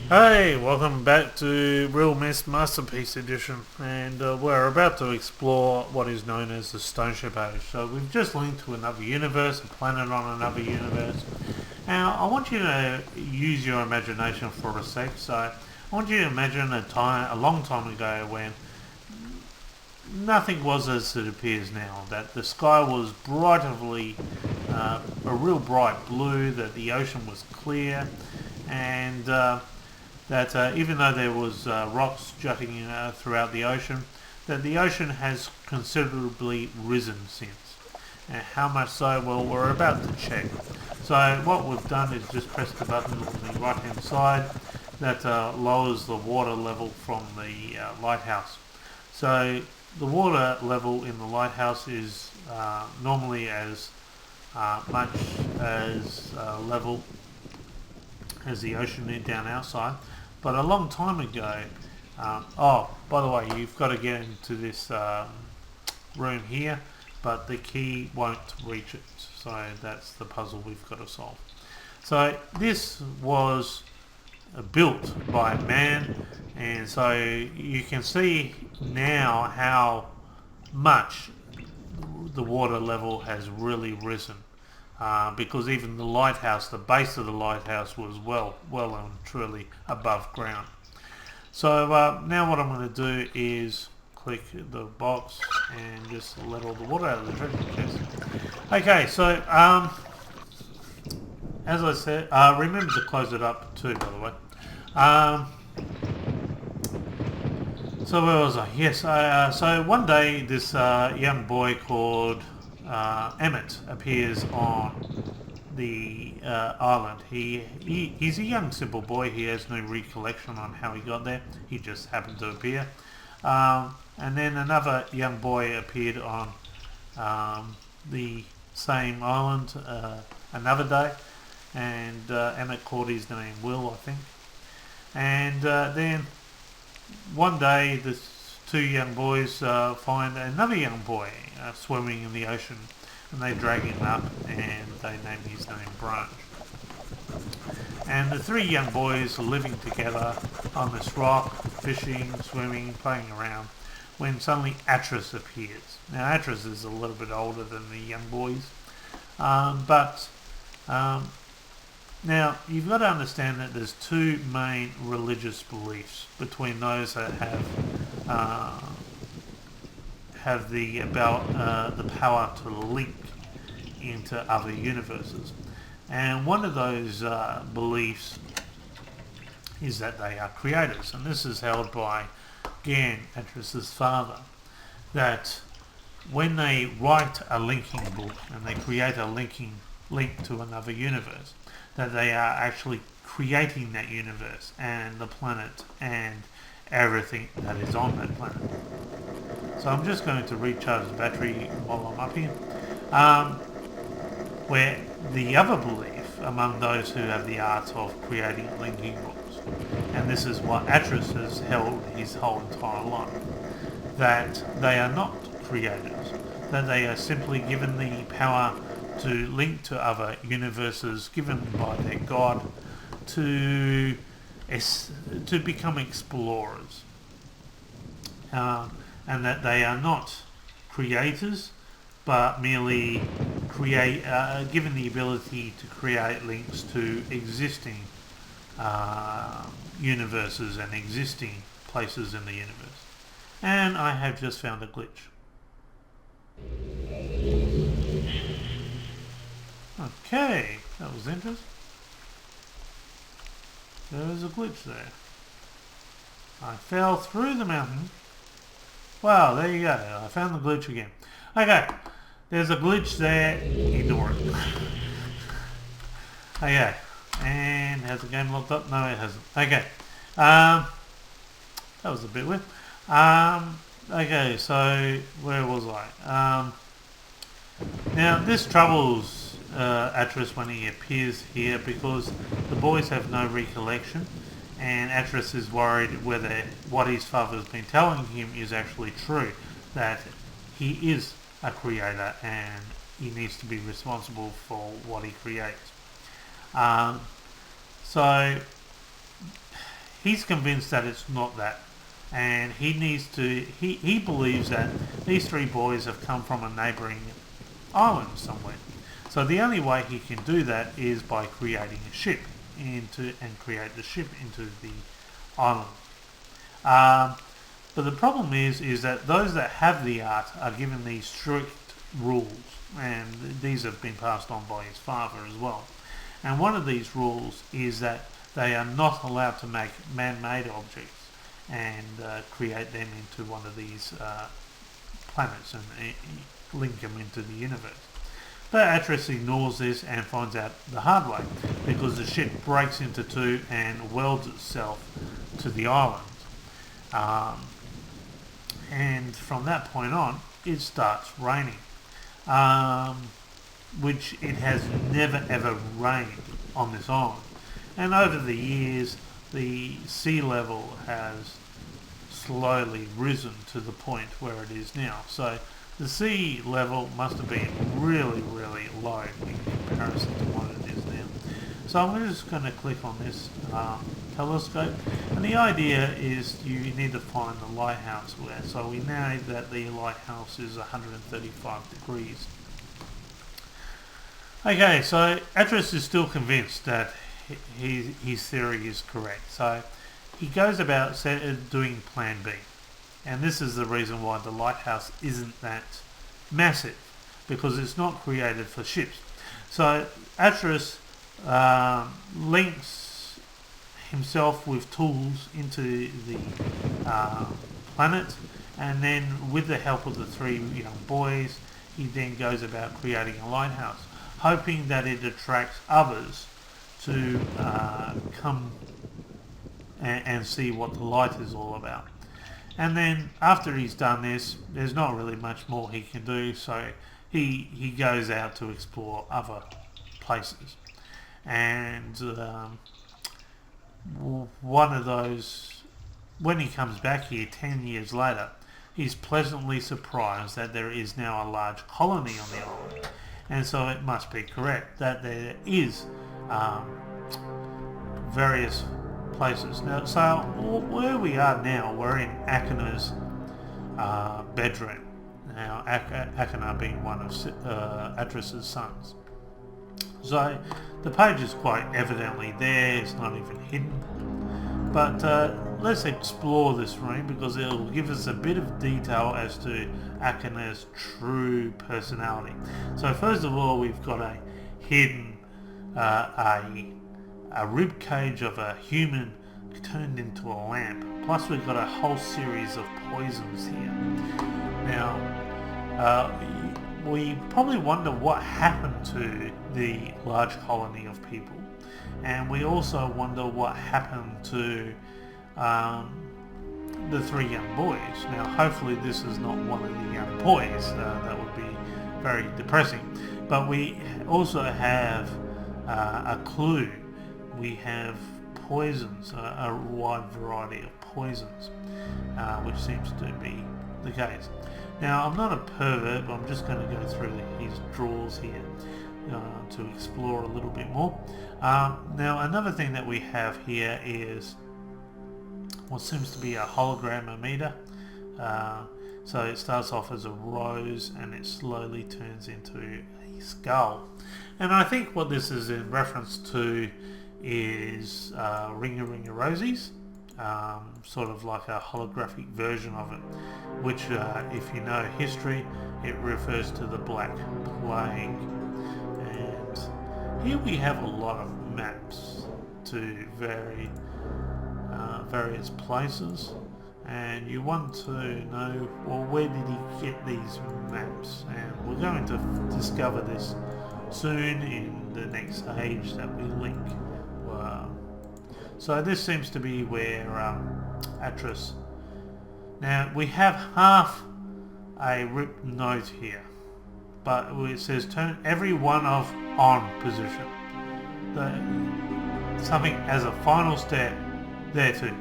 Hey, welcome back to Real Myst Masterpiece Edition, and we're about to explore what is known as the Stoneship Age. So we've just linked to another universe, a planet on another universe. Now, I want you to use your imagination for a sec. So I want you to imagine a long time ago when nothing was as it appears now. That the sky was brightly, a real bright blue. That the ocean was clear, and that even though there was rocks jutting throughout the ocean, that the ocean has considerably risen since. And how much so? Well, we're about to check. So what we've done is just press the button on the right hand side that lowers the water level from the lighthouse. So the water level in the lighthouse is normally as much as level as the ocean down outside. But a long time ago, oh, by the way, you've got to get into this room here, but the key won't reach it. So that's the puzzle we've got to solve. So this was built by man, and so you can see now how much the water level has really risen. Because even the lighthouse, the base of the lighthouse was well and truly above ground. So now what I'm going to do is click the box and just let all the water out of the treasure chest. Okay, so as I said, remember to close it up too, by the way. So where was I? Yes, so one day this young boy called Emmett appears on the island. He's a young simple boy. He has no recollection on how he got there. He just happened to appear. And then another young boy appeared on the same island another day, and Emmett called his name Will, I think. And then one day the two young boys find another young boy swimming in the ocean, and they drag him up and they name his name Branch. And the three young boys are living together on this rock, fishing, swimming, playing around, when suddenly Achenar appears. Now Achenar is a little bit older than the young boys, but now you've got to understand that there's two main religious beliefs between those that have the power to link into other universes, and one of those beliefs is that they are creators, and this is held by Gan, Atris's father, that when they write a linking book and they create a link to another universe, that they are actually creating that universe and the planet and everything that is on that planet. So I'm just going to recharge the battery while I'm up here. Where the other belief among those who have the art of creating linking books, and this is what Achenar has held his whole entire life, that they are not creators, that they are simply given the power to link to other universes given by their god to become explorers, and that they are not creators but merely given the ability to create links to existing universes and existing places in the universe. And I have just found a glitch. Okay, that was interesting. There was a glitch there. I fell through the mountain. Wow, there you go. I found the glitch again. Okay, there's a glitch there. Ignore it. Okay, and has the game locked up? No, it hasn't. Okay, that was a bit weird. Okay, so where was I? Now this troubles Achenar when he appears here because the boys have no recollection, and Achenar is worried whether what his father's been telling him is actually true, that he is a creator and he needs to be responsible for what he creates. So he's convinced that it's not that, and he needs to. He believes that these three boys have come from a neighbouring island somewhere. So the only way he can do that is by creating a ship create the ship into the island. But the problem is that those that have the art are given these strict rules, and these have been passed on by his father as well. And one of these rules is that they are not allowed to make man-made objects and create them into one of these planets and link them into the universe. But Atreus ignores this and finds out the hard way, because the ship breaks into two and welds itself to the island. And from that point on, it starts raining, which it has never ever rained on this island. And over the years, the sea level has slowly risen to the point where it is now. So the sea level must have been really, really low in comparison to what it is now. So I'm just going to click on this telescope, and the idea is you need to find the lighthouse where. So we know that the lighthouse is 135 degrees. Okay, so Atreus is still convinced that his theory is correct. So he goes about doing plan B. And this is the reason why the lighthouse isn't that massive, because it's not created for ships. So Atreus links himself with tools into the planet, and then with the help of the three young boys, he then goes about creating a lighthouse, hoping that it attracts others to come and see what the light is all about. And then after he's done this, there's not really much more he can do, so he goes out to explore other places. And one of those, when he comes back here 10 years later, he's pleasantly surprised that there is now a large colony on the island. And so it must be correct that there is various places. Now, so where we are now, we're in Achenar's bedroom. Now, Achenar being one of Atreus' sons. So the page is quite evidently there, it's not even hidden. But let's explore this room, because it will give us a bit of detail as to Achenar's true personality. So first of all, we've got a hidden a rib cage of a human turned into a lamp. Plus we've got a whole series of poisons here. Now, we probably wonder what happened to the large colony of people, and we also wonder what happened to the three young boys. Now, hopefully this is not one of the young boys. That would be very depressing. But we also have a clue. We have poisons, a wide variety of poisons, which seems to be the case. Now, I'm not a pervert, but I'm just going to go through his drawers here to explore a little bit more. Now, another thing that we have here is what seems to be a hologram-o-meter. So it starts off as a rose and it slowly turns into a skull. And I think what this is in reference to is Ringa Ringa Rosies, sort of like a holographic version of it, which if you know history, it refers to the Black Plague. And here we have a lot of maps to various places, and you want to know, well, where did he get these maps? And we're going to discover this soon in the next age that we link. So this seems to be where Atreus. Now we have half a ripped note here, but it says turn every one of on position. Something as a final step there too.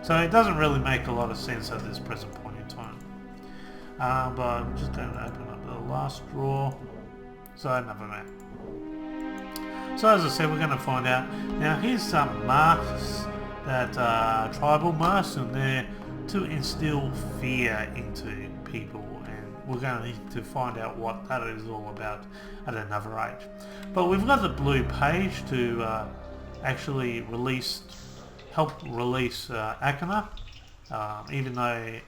So it doesn't really make a lot of sense at this present point in time. But I'm just going to open up the last drawer. So another map. So as I said, we're going to find out. Now here's some marks that tribal masks, and they're to instill fear into people, and we're going to need to find out what that is all about at another age. But we've got the blue page to actually help release Achenar, even though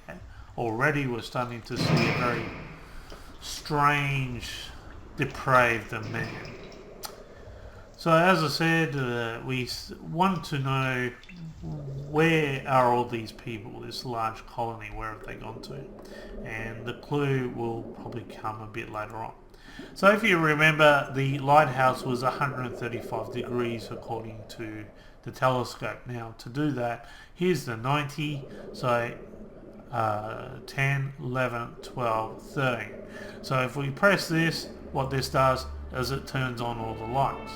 already we're starting to see a very strange, depraved man. So as I said, we want to know, where are all these people, this large colony, where have they gone to? And the clue will probably come a bit later on. So if you remember, the lighthouse was 135 degrees according to the telescope. Now to do that, here's the 90, so 10, 11, 12, 13. So if we press this, what this does is it turns on all the lights.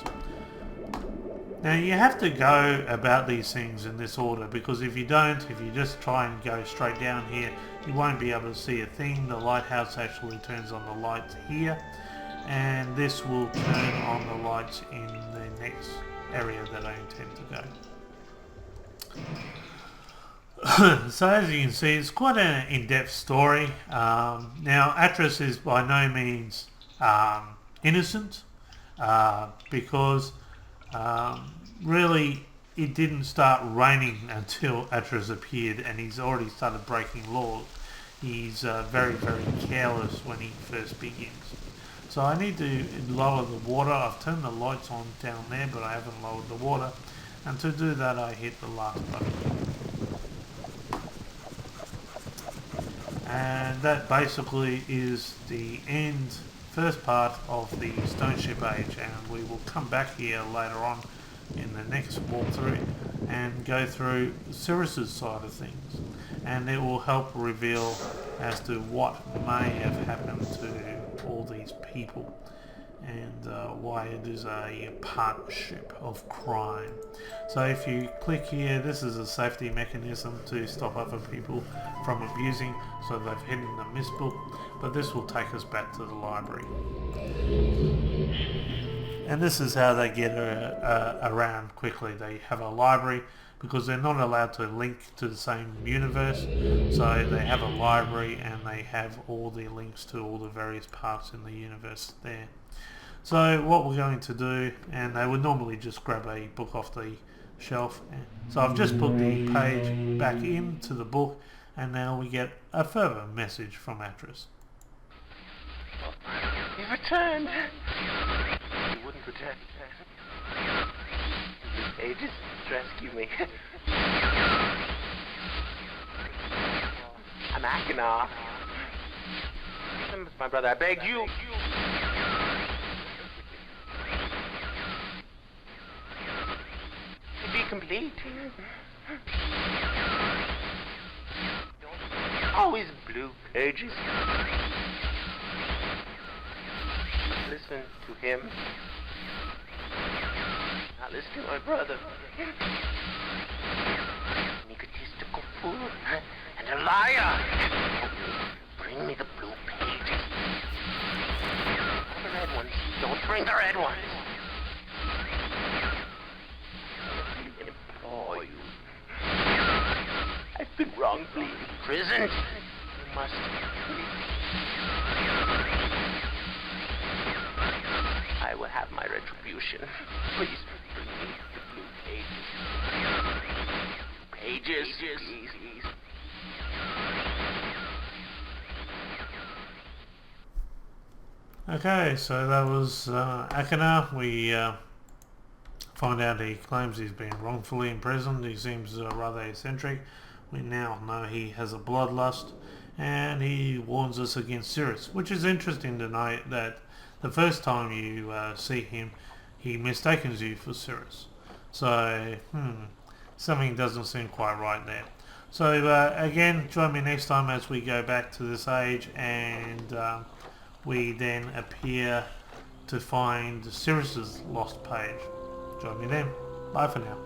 Now you have to go about these things in this order, because if you don't, if you just try and go straight down here, you won't be able to see a thing. The lighthouse actually turns on the lights here, and this will turn on the lights in the next area that I intend to go. So as you can see, it's quite an in-depth story. Now Atris is by no means innocent, because really it didn't start raining until Atris appeared, and he's already started breaking laws. He's very, very careless when he first begins. So I need to lower the water. I've turned the lights on down there, but I haven't lowered the water, and to do that I hit the last button. And that basically is the first part of the Stoneship Age, and we will come back here later on in the next walkthrough and go through Cyrus's side of things, and it will help reveal as to what may have happened to all these people, and why it is a partnership of crime. So if you click here, this is a safety mechanism to stop other people from abusing, so they've hidden the Myst book, but this will take us back to the library. And this is how they get around quickly. They have a library, because they're not allowed to link to the same universe, so they have a library and they have all the links to all the various parts in the universe there. So what we're going to do, and they would normally just grab a book off the shelf, so I've just put the page back into the book, and now we get a further message from Atris. You've returned! You wouldn't return. These pages rescue me. I'm Achenar. My brother, I beg you. To be complete. Always blue pages. Listen to him. Now listen to my brother. An egotistical fool and a liar. Bring me the blue pages. The red ones. Don't bring the red ones. I implore you. I've been wrongfully imprisoned. You must I will have my retribution. Please bring me the blue pages. Pages, please. Okay, so that was Achenar. We find out he claims he's been wrongfully imprisoned. He seems rather eccentric. We now know he has a bloodlust, and he warns us against Cyrus, which is interesting to note that the first time you see him, he mistakes you for Cyrus. So, something doesn't seem quite right there. So, again, join me next time as we go back to this age, and we then appear to find Cyrus's lost page. Join me then. Bye for now.